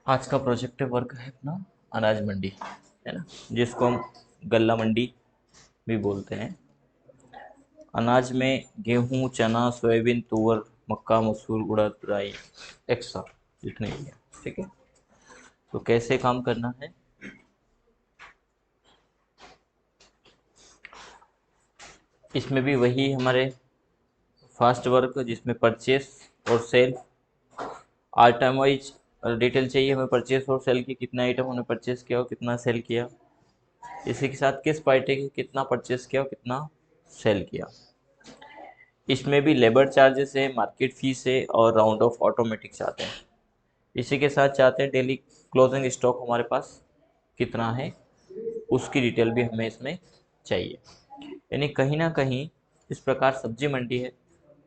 आज का project work है अपना अनाज मंडी, है ना, जिसको हम गल्ला मंडी भी बोलते हैं। अनाज में गेहूँ, चना, सोयाबीन, तुअर, मक्का, मसूर, उड़द, राई एक्स्ट्रा जितने भी हैं। ठीक है, तो कैसे काम करना है। इसमें भी वही हमारे फास्ट वर्क, जिसमें परचेस और सेल आइटम वाइज डिटेल चाहिए हमें। परचेस और सेल की, कितना आइटम हमने परचेस किया और कितना सेल किया, इसी के साथ किस पार्टी की कितना परचेस किया और कितना सेल किया। इसमें भी लेबर चार्जेस है, मार्केट फीस है और राउंड ऑफ ऑटोमेटिक चाहते हैं। इसी के साथ चाहते हैं डेली क्लोजिंग स्टॉक हमारे पास कितना है, उसकी डिटेल भी हमें इसमें चाहिए। यानी कहीं ना कहीं इस प्रकार सब्जी मंडी है,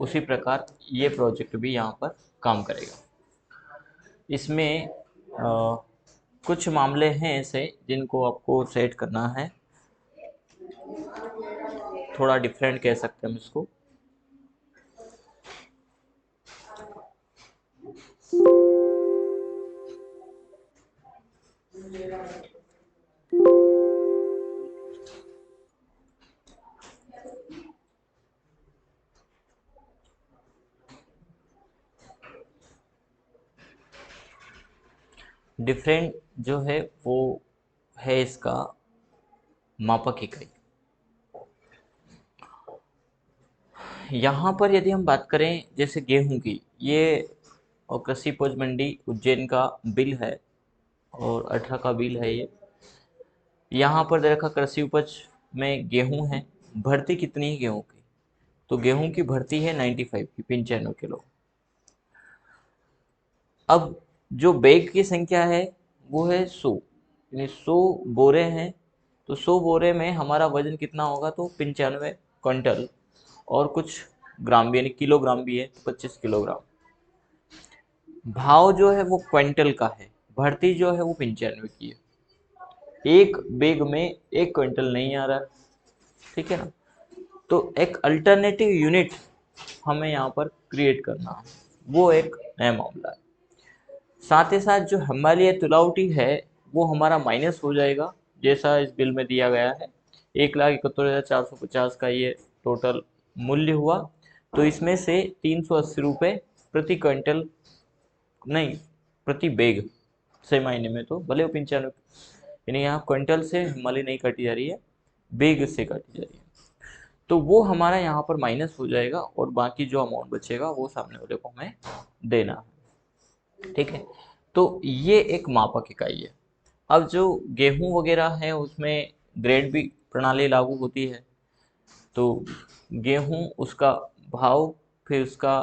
उसी प्रकार ये प्रोजेक्ट भी यहाँ पर काम करेगा। इसमें कुछ मामले हैं ऐसे जिनको आपको सेट करना है, थोड़ा डिफरेंट कह सकते हैं हम इसको। डिफरेंट जो है वो है इसका मापक इकाई। यहाँ पर यदि हम बात करें जैसे गेहूं की, ये और कृषि उपज मंडी उज्जैन का बिल है और 18 का बिल है ये। यहाँ पर दे रखा कृषि उपज में गेहूं है, भर्ती कितनी है गेहूं की, तो गेहूं की भर्ती है 95 की, 95 किलो। अब जो बैग की संख्या है वो है 100, यानी 100 बोरे हैं। तो 100 बोरे में हमारा वजन कितना होगा, तो 95 क्विंटल और कुछ ग्राम भी, यानी किलोग्राम भी है, 25 किलोग्राम। भाव जो है वो क्विंटल का है, भर्ती जो है वो 95 की है। एक बैग में 1 क्विंटल नहीं आ रहा है, ठीक है ना। तो एक अल्टरनेटिव यूनिट हमें यहाँ पर क्रिएट करना है, वो एक नया मामला है। साथ ही साथ जो हमारे लिए तुलावटी है वो हमारा माइनस हो जाएगा, जैसा इस बिल में दिया गया है। 1,71,450 का ये टोटल मूल्य हुआ। तो इसमें से 380 रुपये प्रति क्विंटल, नहीं, प्रति बैग से मायने में तो भले वो 95, यानी यहाँ क्विंटल से हमारी नहीं काटी जा रही है, बैग से काटी जा रही है। तो वो हमारा यहाँ पर माइनस हो जाएगा और बाकी जो अमाउंट बचेगा वो सामने वाले को हमें देना है। ठीक है, तो ये एक मापक इकाई है। अब जो गेहूं वगैरह है उसमें ग्रेड भी प्रणाली लागू होती है। तो गेहूं, उसका भाव, फिर उसका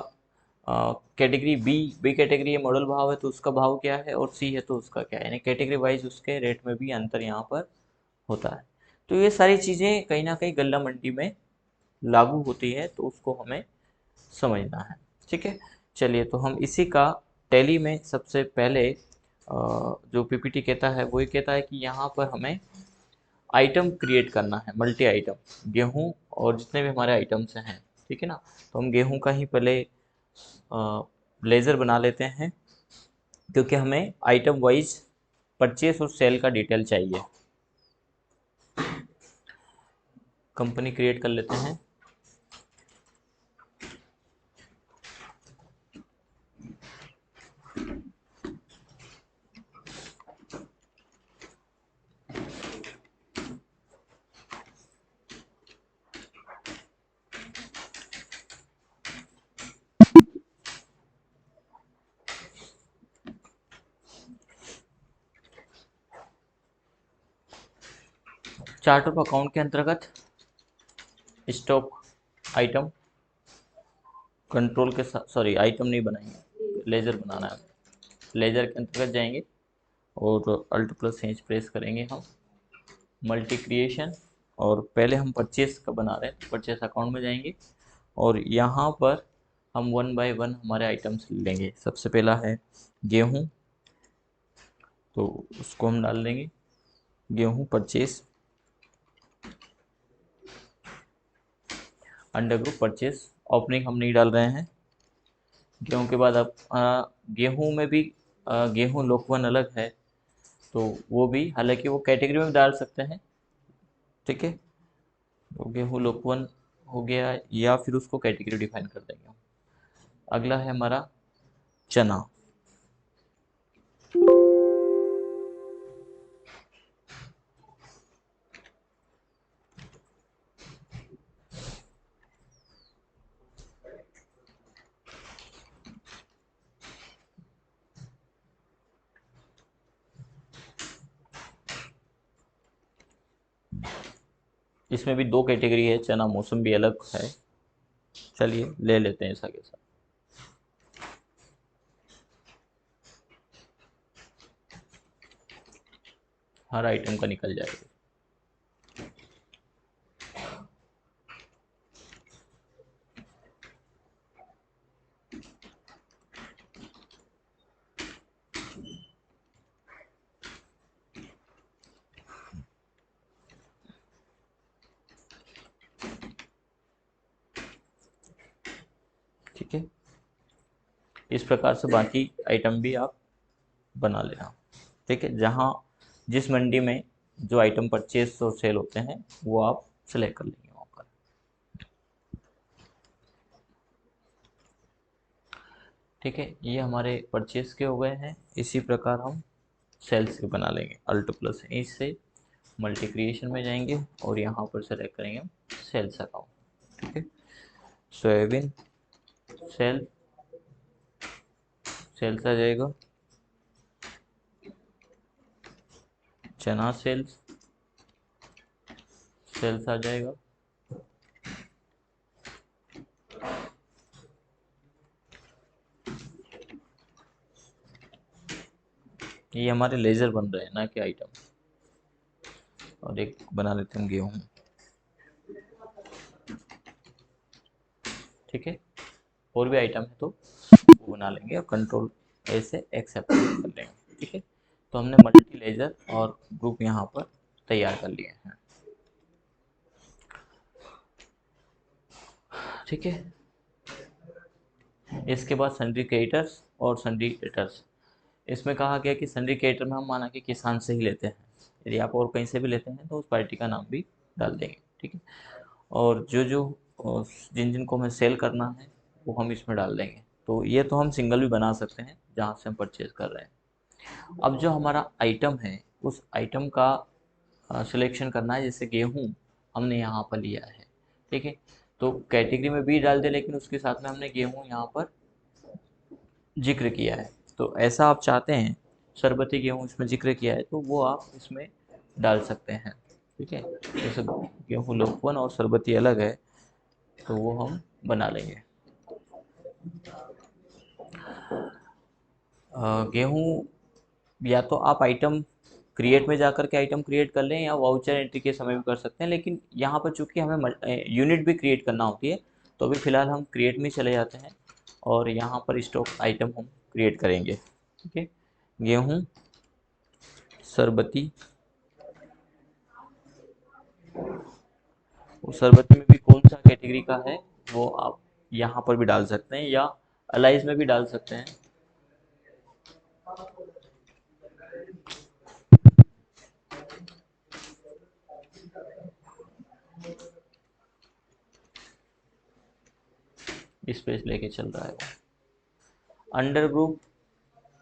कैटेगरी बी, बी कैटेगरी है, मॉडल भाव है तो उसका भाव क्या है, और सी है तो उसका क्या है, यानी कैटेगरी वाइज उसके रेट में भी अंतर यहाँ पर होता है। तो ये सारी चीज़ें कहीं ना कहीं गल्ला मंडी में लागू होती है, तो उसको हमें समझना है। ठीक है, चलिए तो हम इसी का टैली में सबसे पहले जो पीपीटी कहता है वो ये कहता है कि यहाँ पर हमें आइटम क्रिएट करना है, मल्टी आइटम, गेहूं और जितने भी हमारे आइटम्स हैं। ठीक है ना, तो हम गेहूं का ही पहले लेज़र बना लेते हैं, क्योंकि हमें आइटम वाइज परचेस और सेल का डिटेल चाहिए। कंपनी क्रिएट कर लेते हैं। चार्ट ऑफ अकाउंट के अंतर्गत स्टॉक आइटम कंट्रोल के साथ, सॉरी आइटम नहीं बनाएंगे, लेजर बनाना है। लेजर के अंतर्गत जाएंगे और अल्ट प्लस एच प्रेस करेंगे हम, मल्टी क्रिएशन, और पहले हम परचेस का बना रहे हैं तो परचेस अकाउंट में जाएंगे और यहाँ पर हम वन बाय वन हमारे आइटम्स लेंगे। सबसे पहला है गेहूँ, तो उसको हम डाल देंगे, गेहूँ purchase, under group purchase, opening हम नहीं डाल रहे हैं। गेहूँ के बाद अब गेहूँ में भी गेहूँ लोकवन अलग है, तो वो भी, हालांकि वो कैटेगरी में भी डाल सकते हैं। ठीक है, तो गेहूँ लोकवन हो गया, या फिर उसको कैटेगरी डिफाइन कर देंगे हम। अगला है हमारा चना। इसमें भी दो कैटेगरी है, चना मौसम भी अलग है। चलिए ले लेते हैं ऐसा कैसा। हर आइटम का निकल जाएगा। ठीक है, इस प्रकार से बाकी आइटम भी आप बना लेना। ठीक है, जहाँ जिस मंडी में जो आइटम परचेज और सेल होते हैं वो आप सेलेक्ट कर लेंगे वहाँ पर। ठीक है, ये हमारे परचेज के हो गए हैं। इसी प्रकार हम सेल्स के बना लेंगे। अल्ट प्लस ई से मल्टी क्रिएशन में जाएंगे और यहाँ पर सेलेक्ट करेंगे हम सेल्स अकाउंट। ठीक है, सोयाबीन सेल, सेल्स आ जाएगा। चना सेल्स, सेल्स आ जाएगा। ये हमारे लेजर बन रहे हैं ना कि आइटम। और एक बना लेते हैं गेहूँ। ठीक है, और भी आइटम है तो वो बना लेंगे और कंट्रोल ए से एक्सेप्ट कर लेंगे। ठीक है, तो हमने मल्टी लेजर और ग्रुप यहाँ पर तैयार कर लिए हैं। ठीक है, इसके बाद सन्ड्री क्रेडिटर्स और सन्ड्री डेटर्स। इसमें कहा गया कि सन्ड्री क्रेडिटर में हम माना कि किसान से ही लेते हैं। यदि आप और कहीं से भी लेते हैं तो उस पार्टी का नाम भी डाल देंगे। ठीक है, और जो जो जिन जिन को हमें सेल करना है वो हम इसमें डाल देंगे। तो ये तो हम सिंगल भी बना सकते हैं जहाँ से हम परचेज कर रहे हैं। अब जो हमारा आइटम है उस आइटम का सिलेक्शन करना है। जैसे गेहूँ हमने यहाँ पर लिया है। ठीक है, तो कैटेगरी में भी डाल दे, लेकिन उसके साथ में हमने गेहूँ यहाँ पर जिक्र किया है। तो ऐसा आप चाहते हैं शरबती गेहूँ इसमें जिक्र किया है तो वो आप इसमें डाल सकते हैं। ठीक है, जैसे गेहूँ लोकवन और शरबती अलग है तो वो हम बना लेंगे। गेहूँ या तो आप आइटम क्रिएट में जाकर के आइटम क्रिएट कर लें या वाउचर एंट्री के समय भी कर सकते हैं, लेकिन यहाँ पर चूंकि हमें यूनिट भी क्रिएट करना होती है तो अभी फ़िलहाल हम क्रिएट में चले जाते हैं और यहाँ पर स्टॉक आइटम हम क्रिएट करेंगे। ठीक है, गेहूँ शरबती, वो शरबती में भी कौन सा कैटेगरी का है वो आप यहाँ पर भी डाल सकते हैं या अलाइज में भी डाल सकते हैं। स्पेस लेके चल रहा है। अंडर ग्रुप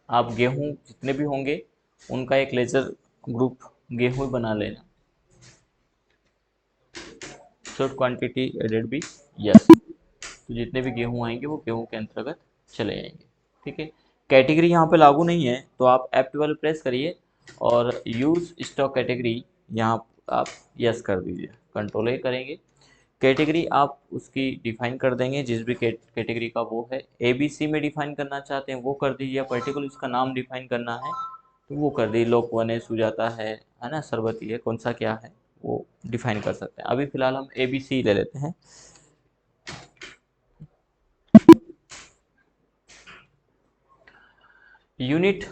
आप गेहूं जितने भी होंगे उनका एक लेजर ग्रुप गेहूं बना लेना। शॉर्ट क्वांटिटी एडेड भी यस, तो जितने भी गेहूं आएंगे वो गेहूं के अंतर्गत चले जाएंगे। ठीक है, कैटेगरी यहाँ पे लागू नहीं है तो आप F12 प्रेस करिए और यूज स्टॉक कैटेगरी यहाँ आप यस कर दीजिए। कंट्रोल ए करेंगे, कैटेगरी आप उसकी डिफाइन कर देंगे जिस भी कैटेगरी का वो है। ABC में डिफाइन करना चाहते हैं वो कर दीजिए, पर्टिकुलर उसका नाम डिफाइन करना है तो वो कर दीजिए। लोकवन है, सुजाता है ना, सरबती है, कौन सा क्या है वो डिफाइन कर सकते हैं। अभी फ़िलहाल हम ABC ले लेते हैं। यूनिट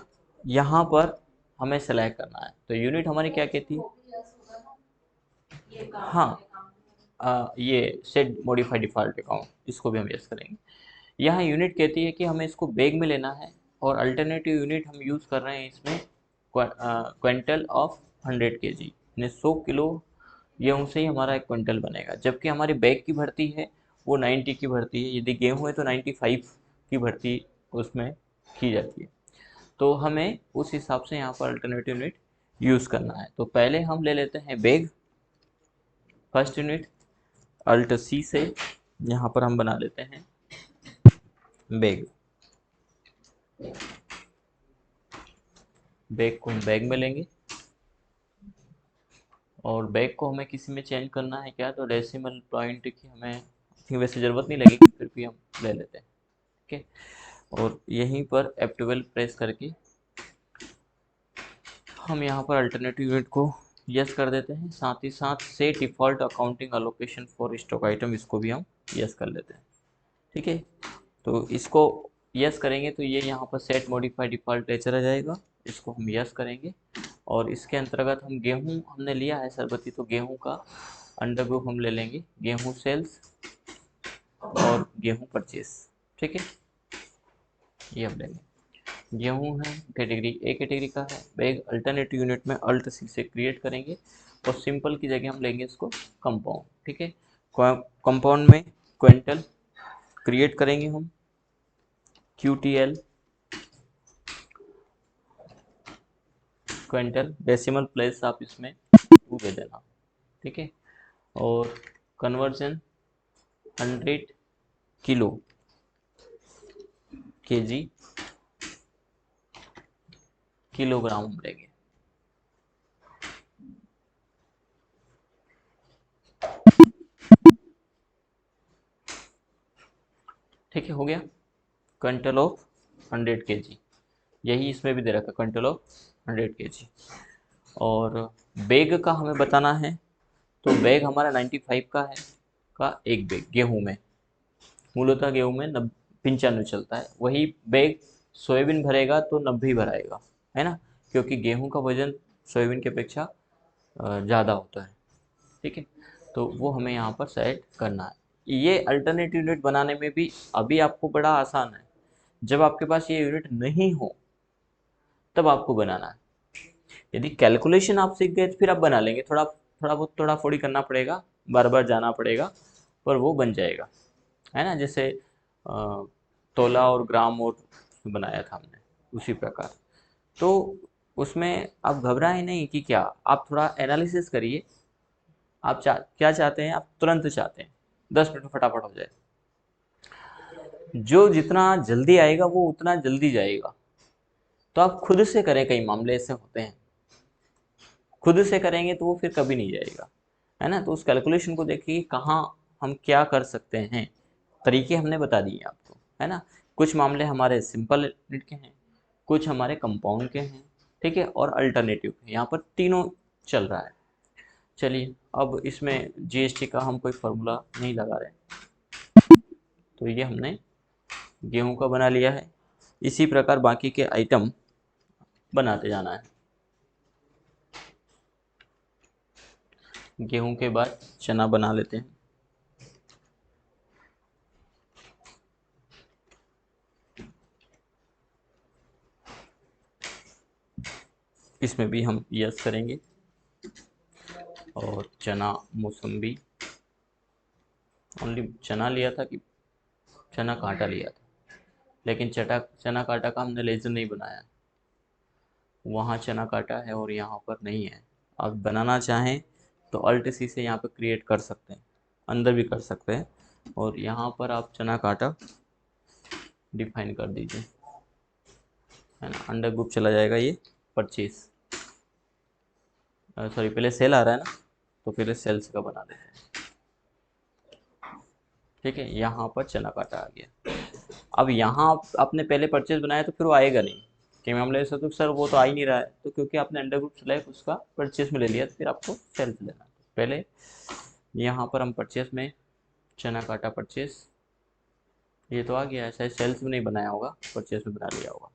यहाँ पर हमें सेलेक्ट करना है, तो यूनिट हमारी क्या कहती है। हाँ, ये सेट मॉडिफाई डिफ़ॉल्ट अकाउंट, इसको भी हम यस करेंगे। यहाँ यूनिट कहती है कि हमें इसको बैग में लेना है और अल्टरनेटिव यूनिट हम यूज़ कर रहे हैं इसमें क्विंटल ऑफ 100 kg, यानी 100 किलो गेहूँ से ही हमारा एक क्विंटल बनेगा। जबकि हमारी बैग की भर्ती है वो 90 की भर्ती है, यदि गेहूँ है तो 95 की भर्ती उसमें की जाती है। तो हमें उस हिसाब से यहाँ पर अल्टरनेटिव यूनिट यूज़ करना है। तो पहले हम ले लेते हैं bag, first unit alt C से यहाँ पर हम बना लेते हैं बैग। बैग को हम बैग में लेंगे और बैग को हमें किसी में चेंज करना है क्या, तो डेसिमल पॉइंट की हमें वैसे ज़रूरत नहीं लगेगी, फिर भी हम ले लेते हैं। ठीक है, और यहीं पर F12 प्रेस करके हम यहाँ पर अल्टरनेटिव यूनिट को यस कर देते हैं। साथ ही साथ से default accounting allocation for stock item, इसको भी हम यस कर लेते हैं। ठीक है, तो इसको यस करेंगे तो ये यहाँ पर सेट मॉडिफाई डिफ़ॉल्ट चला जाएगा, इसको हम यस करेंगे। और इसके अंतर्गत हम गेहूँ हमने लिया है सरबती, तो गेहूँ का अंडर ग्रुप हम ले लेंगे गेहूँ सेल्स और गेहूँ परचेस। ठीक है, ये हम लेंगे। गेहूँ है कैटेगरी ए कैटेगरी का है, बैग अल्टरनेटिव यूनिट में अल्ट सी से क्रिएट करेंगे और सिंपल की जगह हम लेंगे इसको कंपाउंड। ठीक है, कंपाउंड में क्विंटल क्रिएट करेंगे हम, QTL क्विंटल, डेसिमल प्लेस आप इसमें 2 दे देना। ठीक है, और कन्वर्जन 100 किलो KG किलोग्राम हम लेंगे। ठीक है, हो गया क्विंटल ऑफ 100 kg, यही इसमें भी दे रखा है क्विंटल ऑफ 100 kg। और बैग का हमें बताना है, तो बैग हमारा 95 का है, का एक बैग गेहूं में, मूलतः गेहूं में 95 चलता है, वही बैग सोयाबीन भरेगा तो 90 भराएगा, है ना, क्योंकि गेहूं का वजन सोयाबीन की अपेक्षा ज़्यादा होता है। ठीक है, तो वो हमें यहाँ पर सेट करना है। ये अल्टरनेटिव यूनिट बनाने में भी अभी आपको बड़ा आसान है, जब आपके पास ये यूनिट नहीं हो तब आपको बनाना है। यदि कैलकुलेशन आप सीख गए तो फिर आप बना लेंगे, थोड़ा थोड़ा बहुत थोड़ा थोड़ी करना पड़ेगा, बार बार जाना पड़ेगा, पर वो बन जाएगा, है ना। जैसे तोला और ग्राम और बनाया था हमने, उसी प्रकार। तो उसमें आप घबराएं नहीं कि क्या, आप थोड़ा एनालिसिस करिए। आप क्या चाहते हैं, आप तुरंत चाहते हैं 10 मिनट में फटाफट हो जाए, जो जितना जल्दी आएगा वो उतना जल्दी जाएगा। तो आप खुद से करें, कई मामले ऐसे होते हैं खुद से करेंगे तो वो फिर कभी नहीं जाएगा, है ना। तो उस कैलकुलेशन को देखिए कहाँ हम क्या कर सकते हैं, तरीके हमने बता दिए आपको, है ना। कुछ मामले हमारे सिंपल यूनिट के हैं, कुछ हमारे कंपाउंड के हैं, ठीक है, और अल्टरनेटिव के, यहाँ पर तीनों चल रहा है। चलिए, अब इसमें GST का हम कोई फार्मूला नहीं लगा रहे, तो ये हमने गेहूं का बना लिया है। इसी प्रकार बाकी के आइटम बनाते जाना है। गेहूं के बाद चना बना लेते हैं। इसमें भी हम यस करेंगे। और चना मौसम्बी, ओनली चना लिया था कि चना कांटा लिया था, लेकिन चना कांटा का हमने लेजर नहीं बनाया, वहाँ चना काटा है और यहाँ पर नहीं है। आप बनाना चाहें तो अल्ट सी से यहाँ पर क्रिएट कर सकते हैं, अंदर भी कर सकते हैं, और यहाँ पर आप चना काटा डिफाइन कर दीजिए, है ना। अंडर ग्रुप चला जाएगा ये परचेज, सॉरी पहले सेल आ रहा है ना, तो पहले सेल्स का बना देते हैं। ठीक है, यहाँ पर चना काटा आ गया। अब यहाँ आपने पहले परचेज बनाया तो फिर वो आएगा नहीं, कि मामले ऐसा तो सर वो तो आ ही नहीं रहा है, तो क्योंकि आपने अंडर ग्रुप सेलेक्ट उसका परचेज में ले लिया, तो फिर आपको सेल्स लेना है। पहले यहाँ पर हम परचेज में चना काटा परचेज, ये तो आ गया है, शायद सेल्स में नहीं बनाया होगा, परचेज में बना लिया होगा।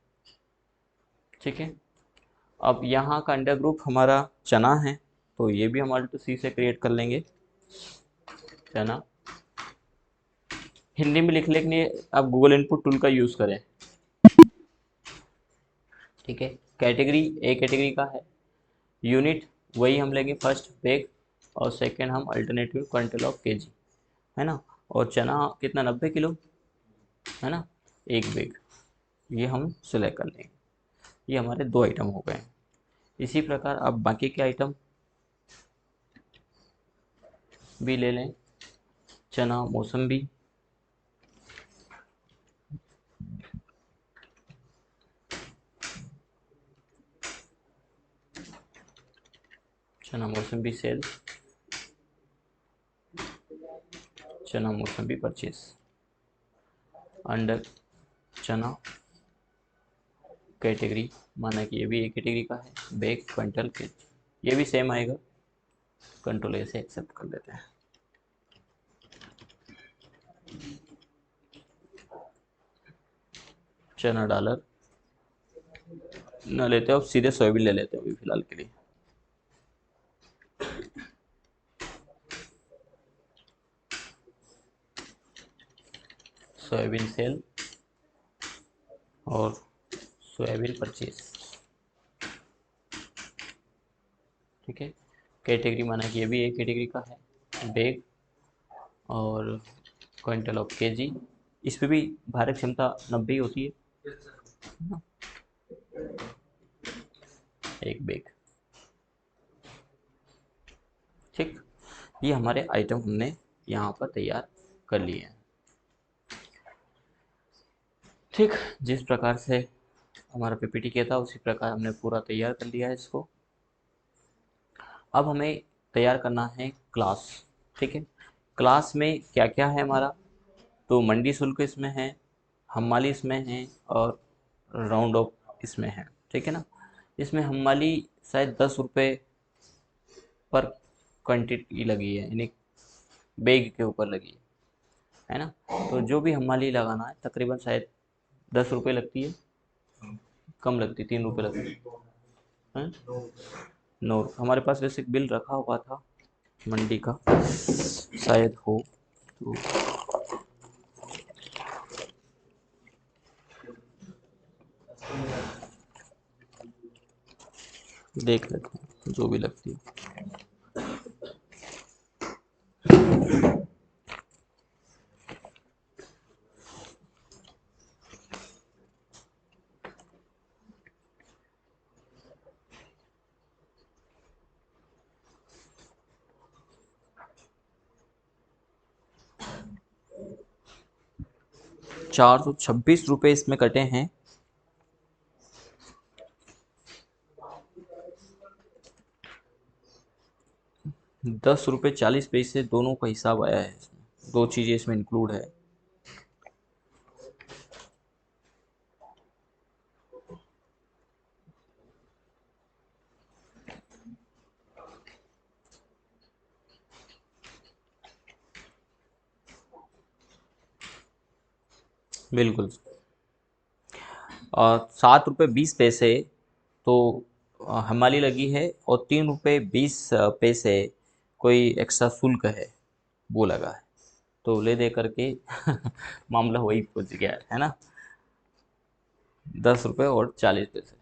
ठीक है, अब यहाँ का अंडर ग्रुप हमारा चना है, तो ये भी हम अल्ट सी से क्रिएट कर लेंगे, चना। हिंदी में लिखने के लिए आप गूगल इनपुट टूल का यूज़ करें, ठीक है। कैटेगरी ए कैटेगरी का है। यूनिट वही हम लेंगे, फर्स्ट बेग और सेकंड हम अल्टरनेटिव क्विंटल ऑफ केजी, है ना। और चना कितना, 90 किलो, है ना, एक बेग, ये हम सिलेक्ट कर लेंगे। ये हमारे 2 आइटम हो गए। इसी प्रकार अब बाकी के आइटम भी ले लें। चना, मौसम्बी, चना मौसम्बी सेल, चना मौसम्बी परचेज, अंडर चना कैटेगरी, माना कि ये भी एक कैटेगरी का है, बेग क्विंटल के, ये भी सेम आएगा, कंट्रोल ए से एक्सेप्ट कर लेते हैं। चना डॉलर न लेते हो, अब सीधे सोयाबीन ले लेते हो अभी फिलहाल के लिए। सोयाबीन सेल और सोयाबीन परचेज, ठीक है। कैटेगरी माना कि ये भी एक कैटेगरी का है, बेग और क्विंटल ऑफ केजी, इस पे भी भारत क्षमता 90 होती है ना, एक बेग, ठीक। ये हमारे आइटम हमने यहाँ पर तैयार कर लिए हैं, ठीक। जिस प्रकार से हमारा पीपीटी किया था उसी प्रकार हमने पूरा तैयार कर लिया है इसको। अब हमें तैयार करना है क्लास, ठीक है। क्लास में क्या क्या है हमारा, तो मंडी शुल्क इसमें है, हमाली इसमें है और राउंड ऑफ इसमें है, ठीक है ना। इसमें हमाली शायद 10 रुपये पर क्वांटिटी लगी है, यानी बैग के ऊपर लगी है ना। तो जो भी हमाली लगाना है तकरीबन शायद 10 रुपये लगती है, कम लगती है, 3 रुपये लगती है। 9, हमारे पास वैसे बिल रखा हुआ था मंडी का, शायद हो तो देख लेते हैं जो भी लगती है। 426 रुपये इसमें कटे हैं। 10 रुपये 40 पैसे दोनों का हिसाब आया है इसमें, 2 चीज़ें इसमें इंक्लूड है। बिल्कुल। और 7 रुपये 20 पैसे तो हमारी लगी है, और 3 रुपये 20 पैसे कोई एक्स्ट्रा शुल्क है वो लगा है, तो ले दे करके मामला वही पहुंच गया है ना। 10 रुपये और 40 पैसे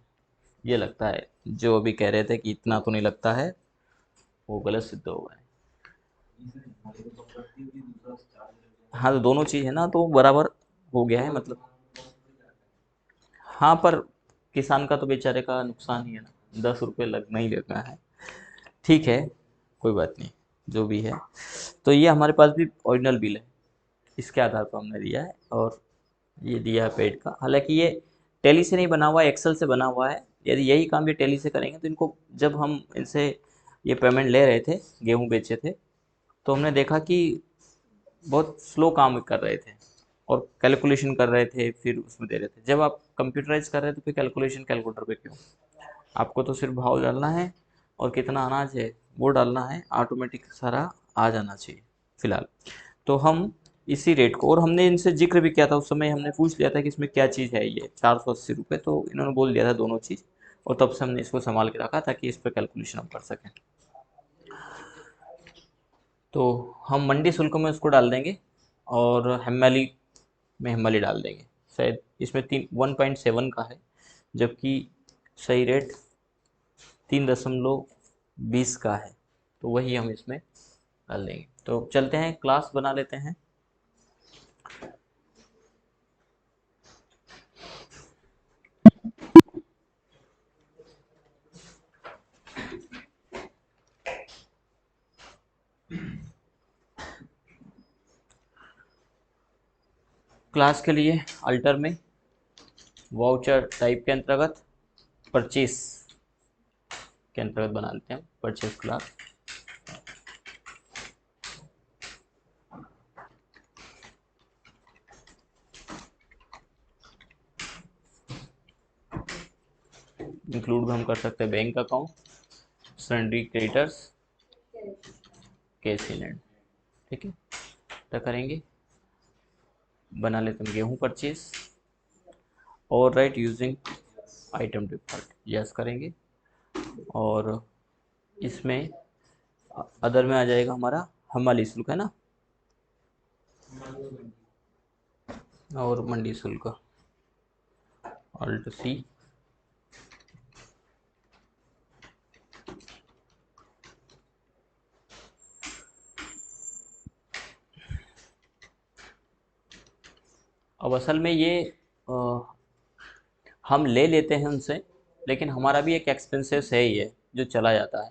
ये लगता है, जो अभी कह रहे थे कि इतना तो नहीं लगता है, वो गलत सिद्ध हो गए। हाँ, तो दोनों चीज़ है ना, तो बराबर हो गया है मतलब। हाँ, पर किसान का तो बेचारे का नुकसान ही है ना, 10 रुपये लगना ही लगना है, ठीक है, कोई बात नहीं, जो भी है। तो ये हमारे पास भी ओरिजिनल बिल है, इसके आधार पर हमने दिया है, और ये दिया है पेड का। हालांकि ये टैली से नहीं बना हुआ है, एक्सेल से बना हुआ है। यदि यही काम ये टैली से करेंगे तो इनको, जब हम इनसे ये पेमेंट ले रहे थे, गेहूँ बेचे थे, तो हमने देखा कि बहुत स्लो काम कर रहे थे और कैलकुलेशन कर रहे थे, फिर उसमें दे रहे थे। जब आप कंप्यूटराइज कर रहे हैं तो फिर कैलकुलेशन कैलकुलेटर पे क्यों, आपको तो सिर्फ भाव डालना है और कितना अनाज है वो डालना है, ऑटोमेटिक सारा आ जाना चाहिए फिलहाल। तो हम इसी रेट को, और हमने इनसे जिक्र भी किया था उस समय, हमने पूछ लिया था कि इसमें क्या चीज़ है, ये 480 रुपये, तो इन्होंने बोल दिया था दोनों चीज़, और तब से हमने इसको संभाल के रखा ताकि इस पर कैलकुलेशन हम कर सकें। तो हम मंडी शुल्क में उसको डाल देंगे, और हेमाली में हेमाली डाल देंगे। शायद इसमें 1.7 का है, जबकि सही रेट 3.20 का है, तो वही हम इसमें डाल देंगे। तो चलते हैं क्लास बना लेते हैं। क्लास के लिए अल्टर में वाउचर टाइप के अंतर्गत परचेस के अंतर्गत बना लेते हैं परचेस क्लास। इंक्लूड हम कर सकते हैं bank account, sundry creditors, cash in hand. ठीक है, तो करेंगे, बना लेते हैं गेहूं परचेस और right using item default, yes करेंगे। और इसमें अदर में आ जाएगा हमारा हमाली शुल्क, है ना, और मंडी शुल्क, अल्ट सी। अब असल में ये हम ले लेते हैं उनसे, लेकिन हमारा भी एक एक्सपेंसेस है ही है जो चला जाता है।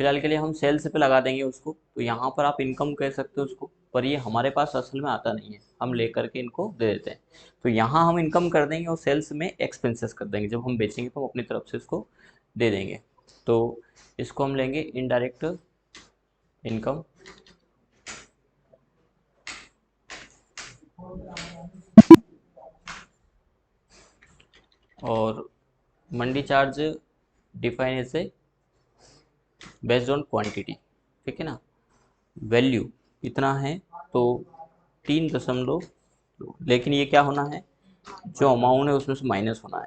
फिलहाल के लिए हम सेल्स पे लगा देंगे उसको, तो यहाँ पर आप इनकम कह सकते हो उसको, पर ये हमारे पास असल में आता नहीं है, हम ले करके इनको दे देते हैं। तो यहाँ हम इनकम कर देंगे और सेल्स में एक्सपेंसेस कर देंगे, जब हम बेचेंगे तो हम अपनी तरफ से इसको दे देंगे। तो इसको हम लेंगे इनडायरेक्ट इनकम, और mandi charge define as a based on quantity. ठीक है ना, वैल्यू इतना है तो 3 दशमलव, लेकिन ये क्या होना है, जो अमाउंट है उसमें से माइनस होना है।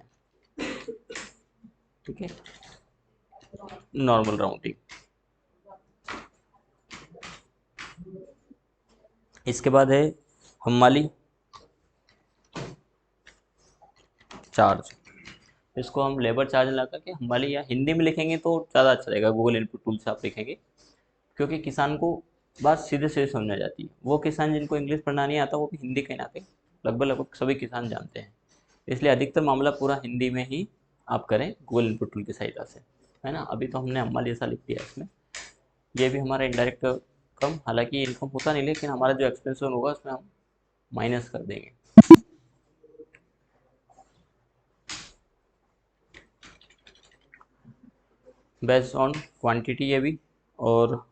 ठीक है, नॉर्मल राउंडिंग। इसके बाद है हमाली चार्ज, इसको हम लेबर चार्ज लगा के हमाली, या हिंदी में लिखेंगे तो ज़्यादा अच्छा रहेगा, गूगल इनपुट टूल से आप लिखेंगे, क्योंकि किसान को बात सीधे सीधे समझ आ जाती है। वो किसान जिनको इंग्लिश पढ़ना नहीं आता वो भी हिंदी कहीं ना कहीं लगभग लगभग सभी किसान जानते हैं, इसलिए अधिकतर मामला पूरा हिंदी में ही आप करें गूगल इनपुट टूल की सहायता से, है ना। अभी तो हमने हमाली ऐसा लिख दिया इसमें, ये भी हमारा इनडायरेक्ट कम, हालांकि इनकम होता नहीं, लेकिन हमारा जो एक्सपेंशन होगा उसमें हम माइनस कर देंगे। बेस्ड ऑन क्वांटिटी ये भी, और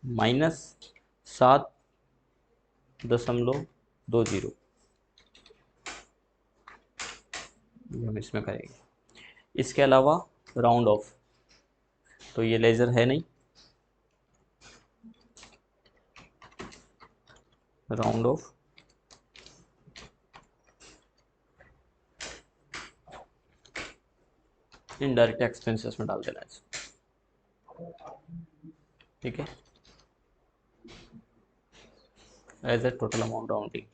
-7.20 हम इसमें करेंगे। इसके अलावा राउंड ऑफ, तो ये लेजर है नहीं, राउंड ऑफ इनडायरेक्ट एक्सपेंसेस में डाल देना है। ठीक है, as a total amount rounding.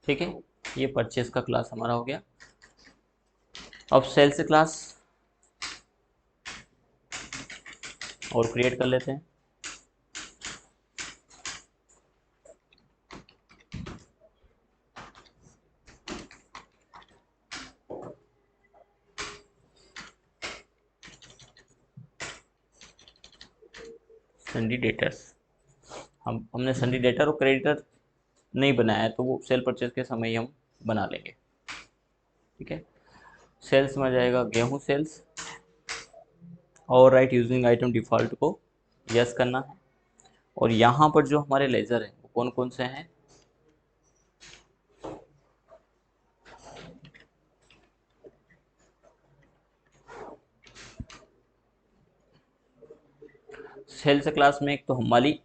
ठीक है, ये परचेस का क्लास हमारा हो गया। अब सेल्स क्लास और क्रिएट कर लेते हैं। सन्डी डेटर्स, हमने सन्डी डेटर और क्रेडिटर नहीं बनाया है, तो वो सेल परचेज के समय ही हम बना लेंगे। ठीक है, सेल्स में आ जाएगा गेहूं सेल्स, और राइट यूजिंग आइटम डिफॉल्ट को यस करना है। और यहाँ पर जो हमारे लेजर हैं वो कौन कौन से हैं, सेल्स क्लास में एक तो हमारी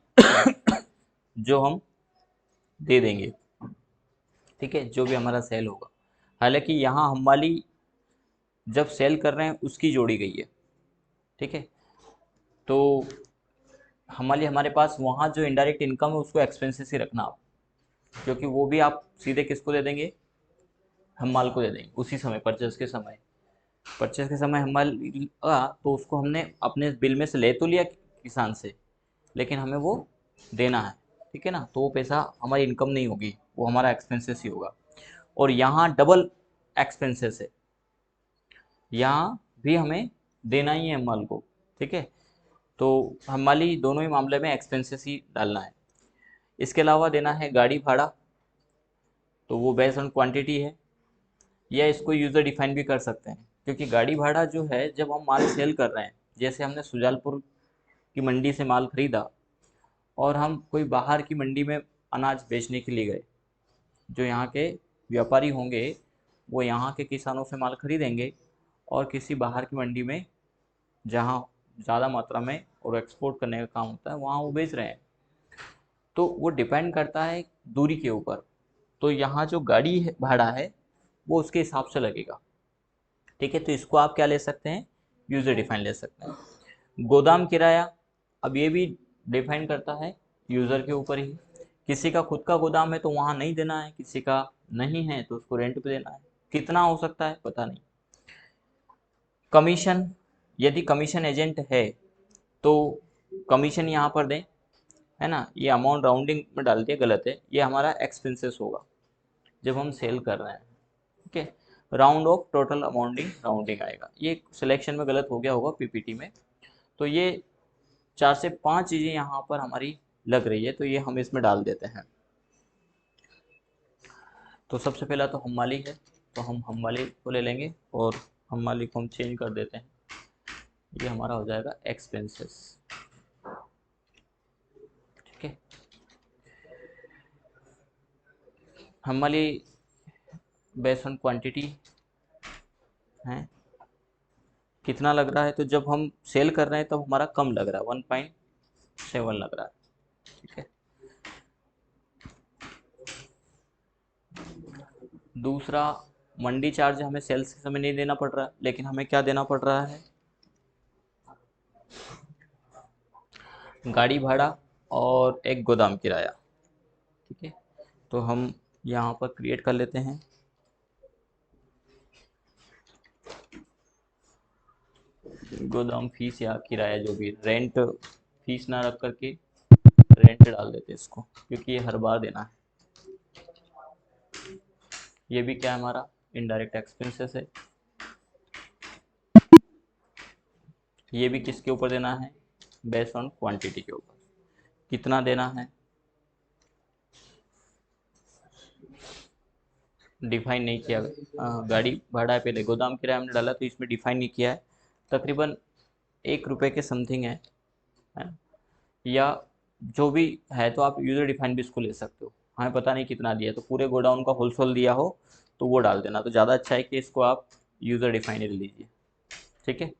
जो हम दे देंगे, ठीक है, जो भी हमारा सेल होगा। हालांकि यहाँ हमारी जब सेल कर रहे हैं उसकी जोड़ी गई है। ठीक है, तो हमारे पास वहाँ जो इनडायरेक्ट इनकम है उसको एक्सपेंसेस ही रखना आप, क्योंकि वो भी आप सीधे किसको दे देंगे, हम माल को दे देंगे उसी समय, परचेस के समय। परचेस के समय हम माल लिया तो उसको हमने अपने बिल में से ले तो लिया किसान से, लेकिन हमें वो देना है, ठीक है ना। तो वो पैसा हमारी इनकम नहीं होगी, वो हमारा एक्सपेंसेस ही होगा। और यहाँ डबल एक्सपेंसेस है, यहाँ भी हमें देना ही है माल को, ठीक है। तो हमारी दोनों ही मामले में एक्सपेंसेस ही डालना है। इसके अलावा देना है गाड़ी भाड़ा, तो वो बेस्ड ऑन क्वांटिटी है, या इसको यूज़र डिफाइन भी कर सकते हैं। क्योंकि गाड़ी भाड़ा जो है, जब हम माल सेल कर रहे हैं, जैसे हमने सुजालपुर की मंडी से माल खरीदा और हम कोई बाहर की मंडी में अनाज बेचने के लिए गए, जो यहाँ के व्यापारी होंगे वो यहाँ के किसानों से माल खरीदेंगे और किसी बाहर की मंडी में, जहाँ ज़्यादा मात्रा में और एक्सपोर्ट करने का काम होता है, वहाँ वो बेच रहे हैं। तो वो डिपेंड करता है दूरी के ऊपर। तो यहाँ जो गाड़ी भाड़ा है वो उसके हिसाब से लगेगा, ठीक है। तो इसको आप क्या ले सकते हैं, यूज़र डिफाइन ले सकते हैं। गोदाम किराया, अब ये भी डिफाइन करता है यूज़र के ऊपर ही। किसी का खुद का गोदाम है तो वहाँ नहीं देना है, किसी का नहीं है तो उसको रेंट पे देना है। कितना हो सकता है पता नहीं। कमीशन, यदि कमीशन एजेंट है तो कमीशन यहाँ पर दें, है ना। ये अमाउंट राउंडिंग में डाल दिया, गलत है, ये हमारा एक्सपेंसेस होगा जब हम सेल कर रहे हैं, ठीक है। Round of total amounting, rounding आएगा। ये सिलेक्शन में गलत हो गया होगा पीपीटी में। तो ये 4 से 5 चीज़ें यहाँ पर हमारी लग रही है, तो ये हम इसमें डाल देते हैं। तो सबसे पहला तो हम्माली है, तो हम हम्माली को ले लेंगे और हम्माली को हम चेंज कर देते हैं। ये हमारा हो जाएगा एक्सपेंसेस, ठीक है। हम्माली बेस्ड ऑन क्वांटिटी है, कितना लग रहा है, तो जब हम सेल कर रहे हैं तब हमारा कम लग रहा है, 1.7 लग रहा है, ठीक है। दूसरा, मंडी चार्ज हमें सेल्स के समय नहीं देना पड़ रहा है, लेकिन हमें क्या देना पड़ रहा है, गाड़ी भाड़ा और एक गोदाम किराया, ठीक है। तो हम यहाँ पर क्रिएट कर लेते हैं। गोदाम फीस या किराया जो भी, रेंट फीस ना रख करके रेंट डाल देते हैं इसको, क्योंकि ये हर बार देना है। ये भी क्या है, हमारा इनडायरेक्ट एक्सपेंसेस है। ये भी किसके ऊपर देना है, बेस्ड ऑन क्वांटिटी के ऊपर, कितना देना है, डिफाइन नहीं किया। गाड़ी भाड़ा है पहले, गोदाम किराया हमने डाला तो इसमें डिफाइन नहीं किया है। तकरीबन 1 रुपये के समथिंग है, या जो भी है। तो आप यूज़र डिफाइन भी इसको ले सकते हो। हमें पता नहीं कितना दिया, तो पूरे गोडाउन का होलसेल दिया हो तो वो डाल देना, तो ज़्यादा अच्छा है कि इसको आप यूज़र डिफाइन ले लीजिए, ठीक है।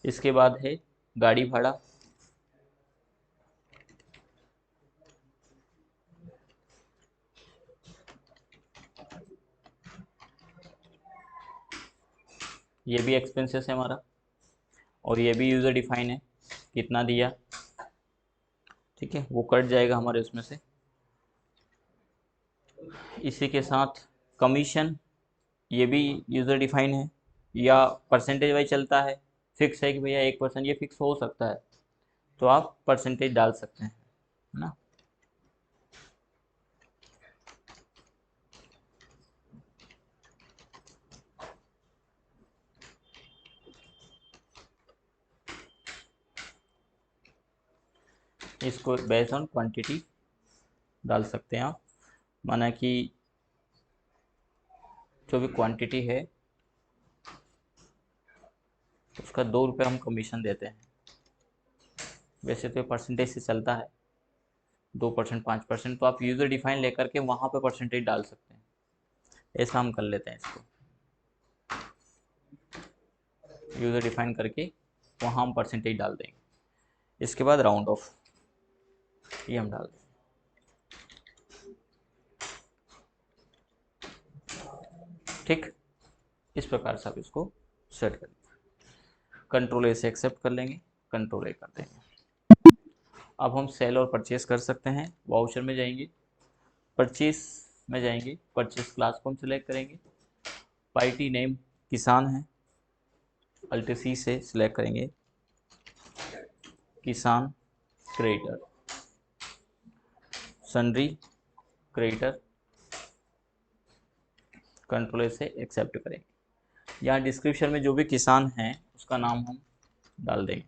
इसके बाद है गाड़ी भाड़ा, ये भी एक्सपेंसेस है हमारा, और ये भी यूज़र डिफाइन है, कितना दिया, ठीक है, वो कट जाएगा हमारे उसमें से। इसी के साथ कमीशन, ये भी यूज़र डिफाइन है, या परसेंटेज वाइज चलता है, फिक्स है कि भैया 1%, ये फिक्स हो सकता है, तो आप परसेंटेज डाल सकते हैं, है ना। इसको बेस्ड ऑन क्वांटिटी डाल सकते हैं आप, माना कि जो भी क्वांटिटी है उसका 2 रुपये हम कमीशन देते हैं। वैसे तो परसेंटेज से चलता है, 2%, 5%, तो आप यूज़र डिफाइन लेकर के वहाँ पे परसेंटेज डाल सकते हैं। ऐसा हम कर लेते हैं इसको, यूज़र डिफाइन करके वहाँ हम परसेंटेज डाल देंगे। इसके बाद राउंड ऑफ, ये हम डाल देंगे, ठीक। इस प्रकार से आप इसको सेट कर लेंगे। कंट्रोल ए से एक्सेप्ट कर लेंगे, कंट्रोल ए कर देंगे। अब हम सेल और परचेस कर सकते हैं। वाउचर में जाएंगे, परचेस में जाएंगे, परचेस क्लास को हम सिलेक्ट करेंगे, पार्टी नेम किसान है, अल्ट सी से सिलेक्ट करेंगे किसान क्रेडिटर, सन्ड्री क्रेडिटर, कंट्रोल ए से एक्सेप्ट करेंगे। यहाँ डिस्क्रिप्शन में जो भी किसान है उसका नाम हम डाल देंगे,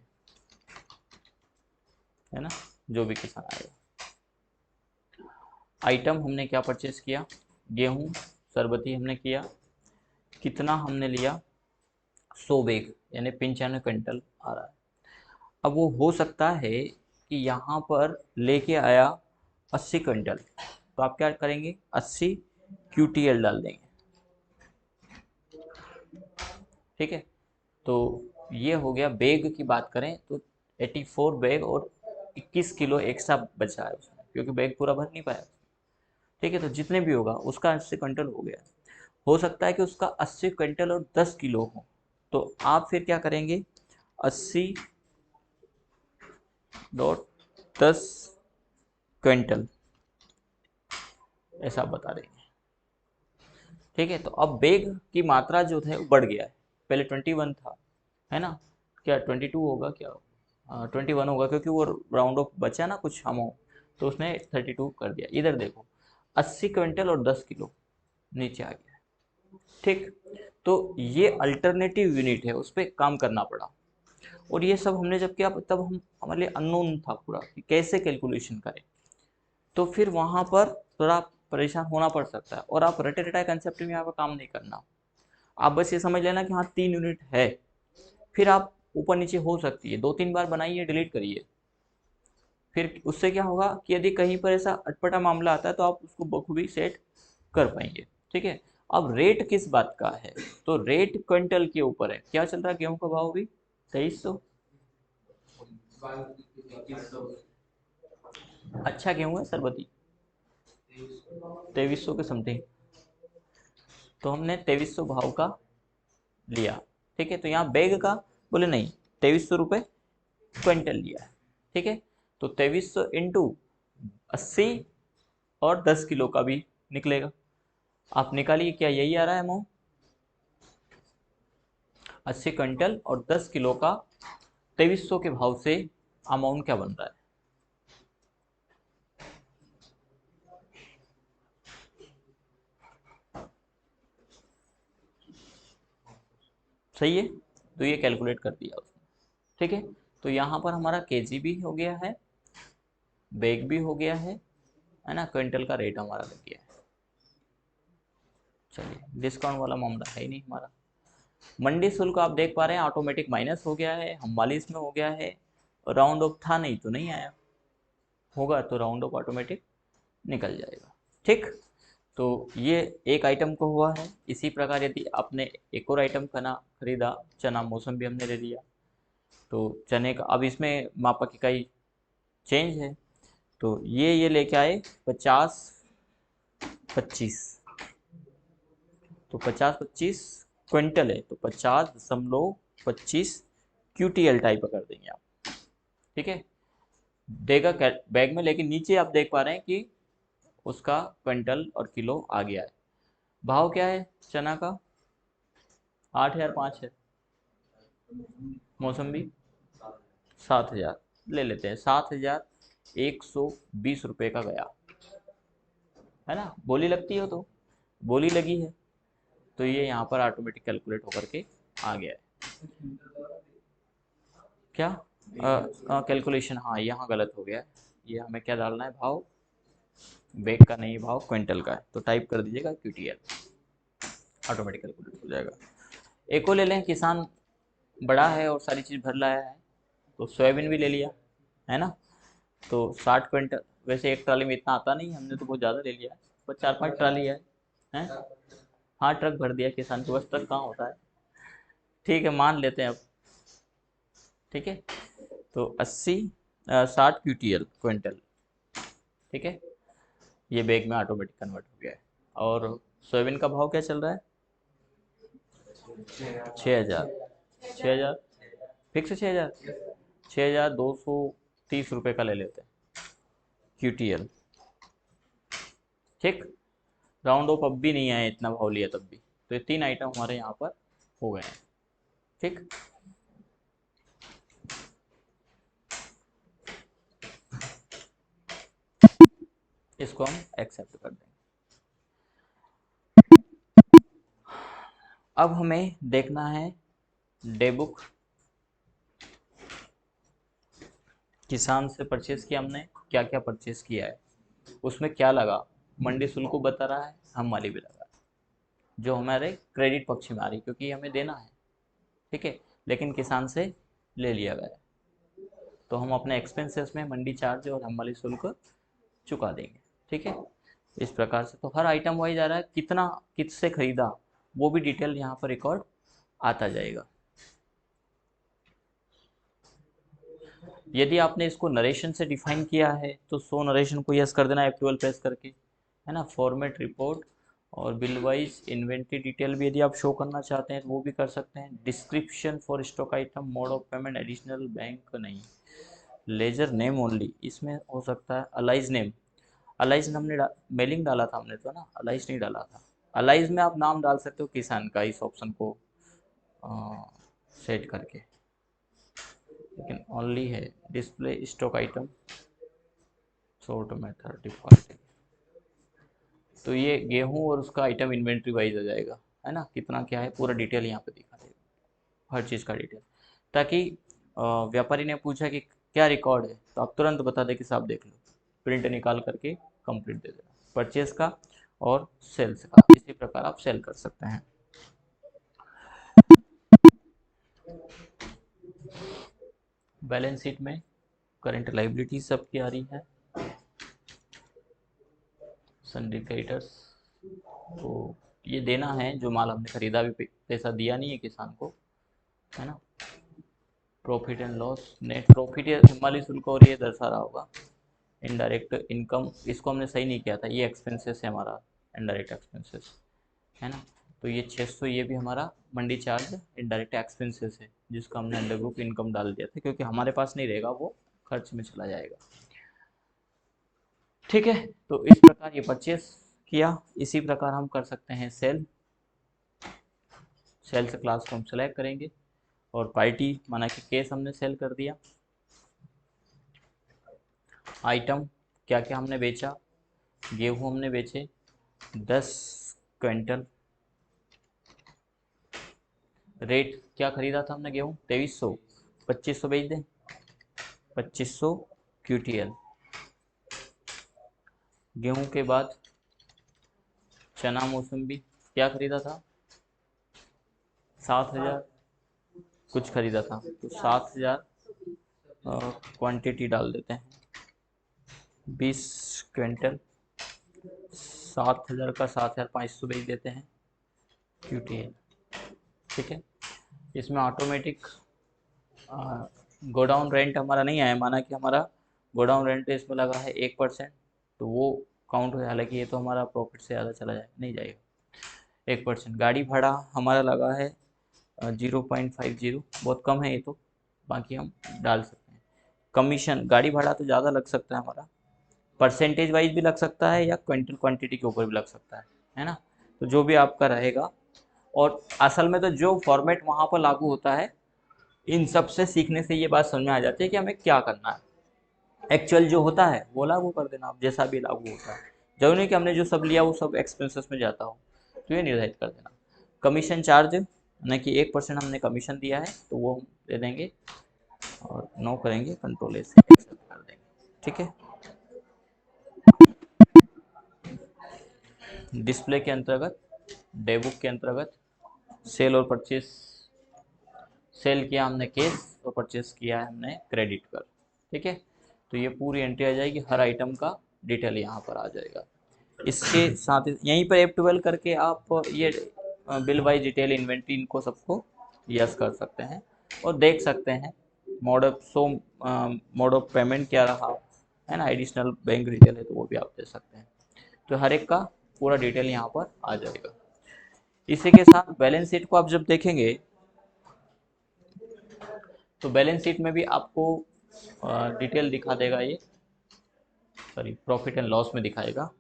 है ना, जो भी किसान आएगा। आइटम हमने क्या परचेस किया, गेहूं सरबती हमने किया, कितना हमने लिया, 100 बैग यानी 95 क्विंटल आ रहा है। अब वो हो सकता है कि यहाँ पर लेके आया 80 क्विंटल, तो आप क्या करेंगे, 80 QTL डाल देंगे, ठीक है। तो ये हो गया। बैग की बात करें तो 84 बैग और 21 किलो एक्स्ट्रा बचा है उसमें, क्योंकि बैग पूरा भर नहीं पाया, ठीक है। तो जितने भी होगा उसका 80 क्विंटल हो गया। हो सकता है कि उसका 80 क्विंटल और 10 किलो हो, तो आप फिर क्या करेंगे, 80.10 क्विंटल ऐसा बता देंगे, ठीक है। तो अब बैग की मात्रा जो है वो बढ़ गया है, पहले 21 था, है ना, क्या 22 होगा, क्या 21 होगा, क्योंकि वो राउंड ऑफ बचा ना कुछ अमाउंट, तो उसने 32 कर दिया। इधर देखो 80 क्विंटल और 10 किलो नीचे आ गया, ठीक। तो ये अल्टरनेटिव यूनिट है, उस पर काम करना पड़ा। और ये सब हमने जब किया तब हम हमारे लिए अननोन था पूरा कि कैसे कैलकुलेशन करें, तो फिर वहाँ पर थोड़ा परेशान होना पड़ सकता है। और आप रटे रटाए कंसेप्ट में यहाँ पर काम नहीं करना, आप बस ये समझ लेना कि हाँ 3 यूनिट है, फिर आप ऊपर नीचे हो सकती है, 2-3 बार बनाइए, डिलीट करिए, फिर उससे क्या होगा कि यदि कहीं पर ऐसा अटपटा मामला आता है तो आप उसको बखूबी सेट कर पाएंगे, ठीक है। अब रेट किस बात का है, तो रेट क्विंटल के ऊपर है। क्या चल रहा है गेहूं का भाव भी 2300, अच्छा गेहूं है सरबती 2300 के समथिंग, तो हमने 2300 भाव का लिया, ठीक है। तो यहाँ बैग का बोले नहीं, 2300 रुपये क्विंटल लिया है, ठीक है। तो 2300 इंटू 80 और 10 किलो का भी निकलेगा, आप निकालिए, क्या यही आ रहा है अमाउंट, 80 क्विंटल और 10 किलो का 2300 के भाव से अमाउंट क्या बन रहा है, सही है। तो ये कैलकुलेट कर दिया उसने, ठीक है। तो यहाँ पर हमारा केजी भी हो गया है, बैग भी हो गया है ना, क्विंटल का रेट हमारा लग गया है। चलिए, डिस्काउंट वाला मामला है ही नहीं हमारा। मंडी शुल्क आप देख पा रहे हैं ऑटोमेटिक माइनस हो गया है, हम 42 में हो गया है, राउंड ऑफ था नहीं तो नहीं आया, होगा तो राउंड ऑफ ऑटोमेटिक निकल जाएगा, ठीक। तो ये एक आइटम को हुआ है। इसी प्रकार यदि आपने एक और आइटम खरीदा, चना मौसम भी हमने ले लिया, तो चने का अब इसमें मापक इकाई चेंज है, तो ये लेके आए 50-25, तो 50-25 क्विंटल है, तो 50.25 QTL टाइप कर देंगे आप, ठीक है, देगा बैग में। लेकिन नीचे आप देख पा रहे हैं कि उसका क्विंटल और किलो आ गया है। भाव क्या है चना का, 8005 है, मौसम्बी 7000, ले लेते हैं, 7120 रुपये का गया, है ना, बोली लगती हो तो बोली लगी है, तो ये यहाँ पर ऑटोमेटिक कैलकुलेट होकर के आ गया है। क्या कैलकुलेशन, हाँ यहाँ गलत हो गया है, ये हमें क्या डालना है, भाव बैग का नहीं, भाव क्विंटल का है, तो टाइप कर दीजिएगा QTL, ऑटोमेटिक कैलकुलेट हो जाएगा। एक और ले लें, किसान बड़ा है और सारी चीज़ भर लाया है, तो सोयाबीन भी ले लिया, है ना, तो 60 क्विंटल, वैसे एक ट्राली में इतना आता नहीं, हमने तो बहुत ज़्यादा ले लिया है, बस 4-5 ट्राली है, हैं, हाँ ट्रक भर दिया किसान के, बस ट्रक कहाँ होता है, ठीक है मान लेते हैं अब, ठीक है। तो 60 QTL क्विंटल, ठीक है, ये बैग में ऑटोमेटिक कन्वर्ट हो गया है। और सोयाबीन का भाव क्या चल रहा है, 6000, 6000 फिक्स, 6230 रुपये का ले लेते हैं QTL, ठीक, राउंड ऑफ अब भी नहीं आया, इतना भाव लिया तब भी। तो ये 3 आइटम हमारे यहाँ पर हो गए हैं। ठीक, इसको हम एक्सेप्ट कर देंगे। अब हमें देखना है डे बुक। किसान से परचेज किया हमने, क्या क्या परचेज किया है, उसमें क्या लगा, मंडी शुल्क को बता रहा है, हम वाली भी लगा, जो हमारे क्रेडिट पक्ष में आ रही, क्योंकि हमें देना है। ठीक है, लेकिन किसान से ले लिया गया, तो हम अपने एक्सपेंसेस में मंडी चार्ज और हम वाली शुल्क चुका देंगे। ठीक है, इस प्रकार से तो हर आइटम वाइज आ रहा है, कितना किससे खरीदा वो भी डिटेल यहाँ पर रिकॉर्ड आता जाएगा। यदि आपने इसको नरेशन से डिफाइन किया है तो सो नरेशन को यस कर देना F12 प्रेस करके, है ना। फॉर्मेट रिपोर्ट और बिल वाइज इन्वेंट्री डिटेल भी यदि आप शो करना चाहते हैं तो वो भी कर सकते हैं। Description for stock item, mode of payment, additional bank नहीं, लेजर नेम ओनली, इसमें हो सकता है अलाइज नेम। अलाइज हमने मेलिंग डाला था हमने तो ना, अलाइज नहीं डाला था। अलाइज में आप नाम डाल सकते हो किसान का, इस ऑप्शन को सेट करके, लेकिन ओनली है display stock item sort method default. तो ये गेहूं और उसका आइटम इन्वेंट्री वाइज आ जाएगा, है ना, कितना क्या है पूरा डिटेल यहाँ पे दिखा देगा, हर चीज़ का डिटेल, ताकि व्यापारी ने पूछा कि क्या रिकॉर्ड है तो आप तुरंत बता दें कि साहब देख लो, प्रिंट निकाल करके कंप्लीट दे देना, परचेज का और सेल्स का। इसी प्रकार आप सेल कर सकते हैं। बैलेंस शीट में करंट लाइबिलिटी सबकी आ रही है, सन्ड्री क्रेडिटर्स, तो ये देना है जो माल हमने खरीदा, भी पैसा दिया नहीं है किसान को, है ना। Profit and loss, net profit या माली शुल्क और ये दर्शा रहा होगा। इनडायरेक्ट इनकम, इसको हमने सही नहीं किया था, ये एक्सपेंसेस है हमारा, इनडायरेक्ट एक्सपेंसेस, है ना। तो ये 600 ये भी हमारा मंडी चार्ज इनडायरेक्ट एक्सपेंसेस है, जिसको हमने अंडर ग्रुप इनकम डाल दिया था, क्योंकि हमारे पास नहीं रहेगा, वो खर्च में चला जाएगा। ठीक है, तो इस प्रकार ये परचेस किया। इसी प्रकार हम कर सकते हैं सेल। सेल्स क्लास को हम सेलेक्ट करेंगे और पार्टी माना कि केस हमने सेल कर दिया। आइटम क्या क्या हमने बेचा, गेहूं हमने बेचे 10 क्विंटल। रेट क्या खरीदा था हमने गेहूं 2300, 2500 बेच दें, 2500 QTL। गेहूं के बाद चना मौसम्बी क्या खरीदा था 7000 कुछ खरीदा था, तो 7000 क्वांटिटी डाल देते हैं, 20 क्विंटल, 7000 का 7500 बेच देते हैं QTL। ठीक है, इसमें ऑटोमेटिक गोडाउन रेंट हमारा नहीं आया, माना कि हमारा गोडाउन रेंट इसमें लगा है 1%, तो वो काउंट हो, हालांकि ये तो हमारा प्रॉफिट से ज़्यादा चला जाए नहीं जाएगा 1%। गाड़ी भाड़ा हमारा लगा है 0.50, बहुत कम है ये तो, बाकी हम डाल सकते हैं। कमीशन, गाड़ी भाड़ा तो ज़्यादा लग सकता है हमारा, परसेंटेज वाइज भी लग सकता है या क्विंटल क्वांटिटी के ऊपर भी लग सकता है ना। तो जो भी आपका रहेगा, और असल में तो जो फॉर्मेट वहाँ पर लागू होता है, इन सब से सीखने से ये बात समझ में आ जाती है कि हमें क्या करना है। एक्चुअल जो होता है वो लागू कर देना, आप जैसा भी लागू होता है, जरूरी नहीं कि हमने जो सब लिया वो सब एक्सपेंसेस में जाता हो, तो ये निर्धारित कर देना। कमीशन चार्ज न कि 1% हमने कमीशन दिया है तो वो हम दे देंगे और नो करेंगे, कंट्रोल ए से एक्सेप्ट कर देंगे। ठीक है, डिस्प्ले के अंतर्गत, डे बुक के अंतर्गत सेल और परचेस, सेल किया हमने केस और परचेस किया है हमने क्रेडिट कर। ठीक है, तो ये पूरी एंट्री आ जाएगी, हर आइटम का डिटेल यहाँ पर आ जाएगा। इसके साथ यहीं पर F12 करके आप ये बिल वाइज डिटेल इन्वेंट्री इनको सबको यस कर सकते हैं और देख सकते हैं। मोड ऑफ पेमेंट क्या रहा, है ना, एडिशनल बैंक डिटेल है तो वो भी आप दे सकते हैं। तो हर एक का पूरा डिटेल यहाँ पर आ जाएगा। इसी के साथ बैलेंस शीट को आप जब देखेंगे तो बैलेंस शीट में भी आपको डिटेल दिखा देगा, ये सॉरी प्रॉफिट एंड लॉस में दिखाएगा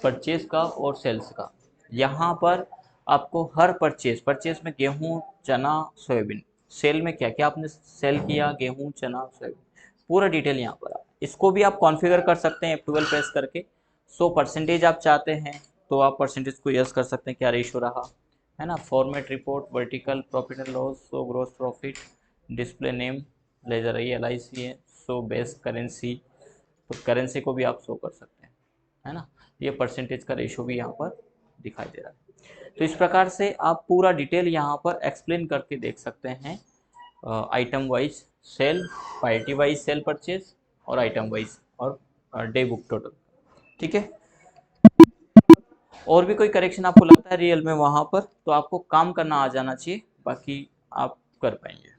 परचेज का और सेल्स का। यहाँ पर आपको हर परचेज में गेहूं, चना, सोयाबीन, सेल में क्या क्या आपने सेल किया, गेहूं, चना, सोयाबीन, पूरा डिटेल यहाँ पर। इसको भी आप कॉन्फ़िगर कर सकते हैं F12 प्रेस करके। सो परसेंटेज आप चाहते हैं तो आप परसेंटेज को यस कर सकते हैं, क्या रेशो रहा है ना। Format report, vertical profit and loss, so gross profit, display name, ledger I LIC है, सो बेस करेंसी, तो करेंसी को भी आप शो कर सकते हैं, है ना। ये परसेंटेज का रेशो भी यहाँ पर दिखाई दे रहा है। तो इस प्रकार से आप पूरा डिटेल यहाँ पर एक्सप्लेन करके देख सकते हैं, item wise sale, party wise sale purchase, और आइटम वाइज और डे बुक टोटल। ठीक है। और भी कोई करेक्शन आपको लगता है रियल में वहाँ पर, तो आपको काम करना आ जाना चाहिए, बाकी आप कर पाएंगे।